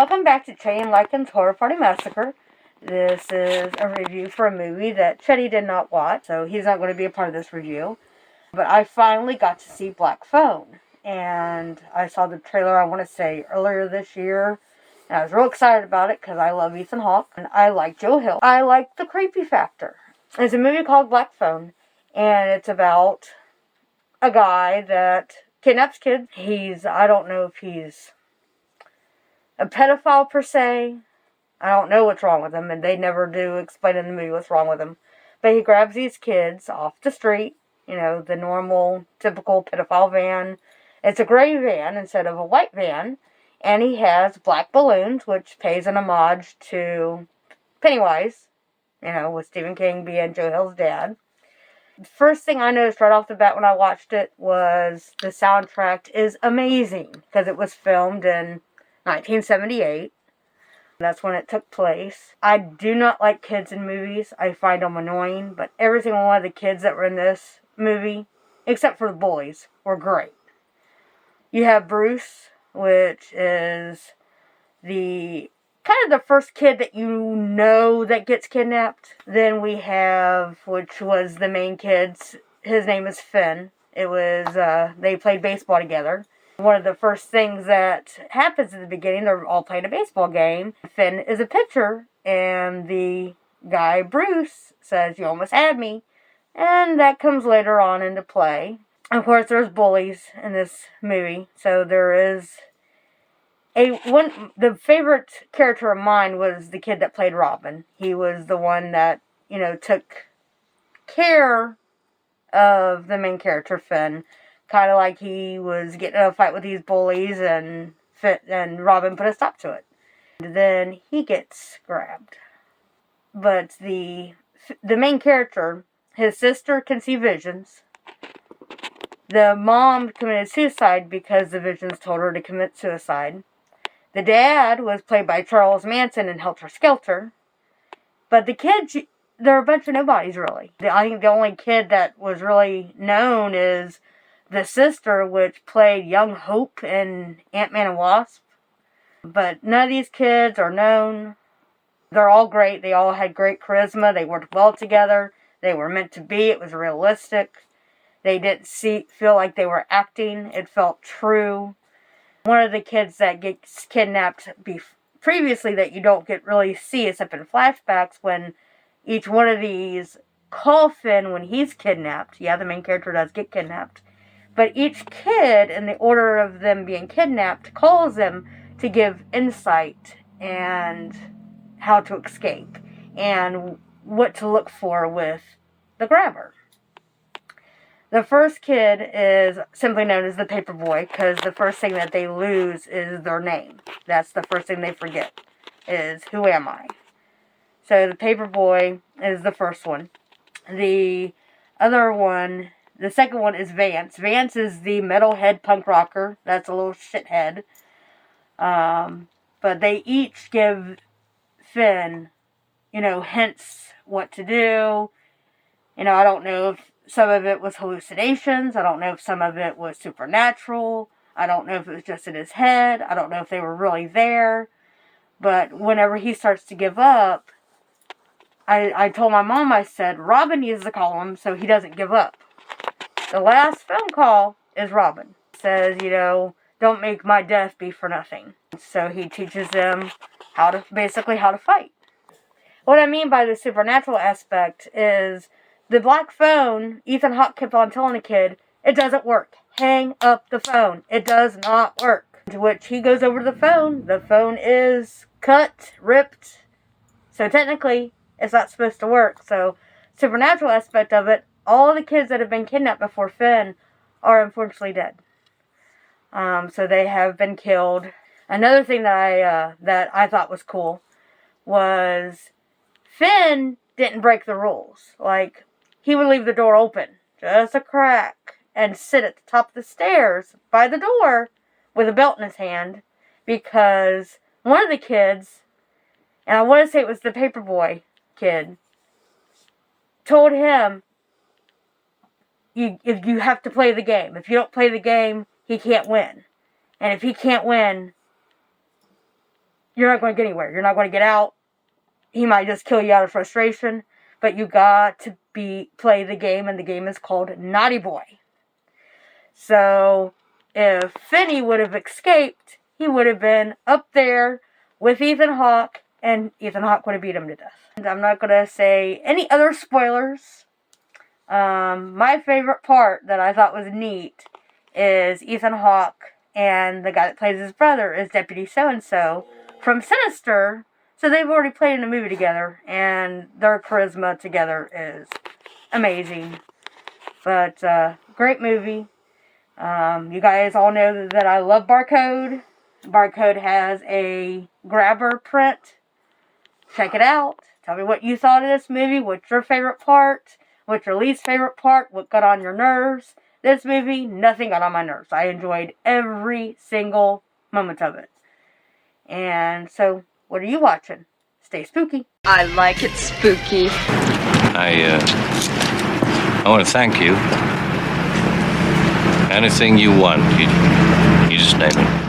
Welcome back to Chetty and Lycan's Horror Party Massacre. This is a review for a movie that Chetty did not watch, so he's not going to be a part of this review. But I finally got to see Black Phone, and I saw the trailer, I want to say, earlier this year. And I was real excited about it because I love Ethan Hawke, and I like Joe Hill. I like the creepy factor. It's a movie called Black Phone, and it's about a guy that kidnaps kids. I don't know if he's a pedophile per se. I don't know what's wrong with him, and they never do explain in the movie what's wrong with him. But he grabs these kids off the street, the normal, typical pedophile van. It's a gray van instead of a white van, and he has black balloons, which pays an homage to Pennywise, with Stephen King being Joe Hill's dad. The first thing I noticed right off the bat when I watched it was the soundtrack is amazing, because it was filmed in 1978. That's when it took place. I do not like kids in movies. I find them annoying, but every single one of the kids that were in this movie, except for the bullies, were great. You have Bruce, which is the kind of the first kid that that gets kidnapped. Then we have, which was the main kid's, his name is Finn. It was, they played baseball together. One of the first things that happens in the beginning, they're all playing a baseball game. Finn is a pitcher, and the guy, Bruce, says, "You almost had me." And that comes later on into play. Of course, there's bullies in this movie, so there is the favorite character of mine was the kid that played Robin. He was the one that, took care of the main character, Finn. Kind of like he was getting in a fight with these bullies, and Robin put a stop to it. Then he gets grabbed. But the main character, his sister can see visions. The mom committed suicide because the visions told her to commit suicide. The dad was played by Charles Manson in Helter Skelter. But the kids, they're a bunch of nobodies, really. I think the only kid that was really known is the sister, which played young Hope in Ant-Man and Wasp. But none of these kids are known. They're all great. They all had great charisma. They worked well together. They were meant to be. It was realistic. They didn't feel like they were acting. It felt true. One of the kids that gets kidnapped previously that you don't really see except in flashbacks, when each one of these call Finn when he's kidnapped. Yeah, the main character does get kidnapped. But each kid, in the order of them being kidnapped, calls them to give insight and how to escape and what to look for with the grabber. The first kid is simply known as the Paperboy because the first thing that they lose is their name. That's the first thing they forget, is who am I? So the Paperboy is the first one. The second one is Vance. Vance is the metalhead punk rocker. That's a little shithead. But they each give Finn, hints what to do. I don't know if some of it was hallucinations. I don't know if some of it was supernatural. I don't know if it was just in his head. I don't know if they were really there. But whenever he starts to give up, I told my mom, I said, Robin needs to call him so he doesn't give up. The last phone call is Robin. Says, don't make my death be for nothing. So he teaches them how to fight. What I mean by the supernatural aspect is the black phone, Ethan Hawke kept on telling the kid, it doesn't work. Hang up the phone. It does not work. To which he goes over to the phone. The phone is cut, ripped. So technically, it's not supposed to work. So, supernatural aspect of it, all the kids that have been kidnapped before Finn are unfortunately dead. So they have been killed. Another thing that I thought was cool was Finn didn't break the rules. Like, he would leave the door open, just a crack, and sit at the top of the stairs by the door with a belt in his hand, because one of the kids, and I want to say it was the Paperboy kid, told him, if you have to play the game. If you don't play the game, he can't win. And if he can't win, you're not going to get anywhere. You're not going to get out. He might just kill you out of frustration. But you got to play the game, and the game is called Naughty Boy. So, if Finney would have escaped, he would have been up there with Ethan Hawke, and Ethan Hawke would have beat him to death. And I'm not going to say any other spoilers. My favorite part that I thought was neat is Ethan Hawke and the guy that plays his brother is Deputy So-and-so from Sinister. So they've already played in a movie together, and their charisma together is amazing. But, great movie. You guys all know that I love Barcode. Barcode has a grabber print. Check it out. Tell me what you thought of this movie. What's your favorite part? What's your least favorite part? What got on your nerves? This movie, nothing got on my nerves. I enjoyed every single moment of it. And so, what are you watching? Stay spooky. I like it spooky. I want to thank you. Anything you want, you just name it.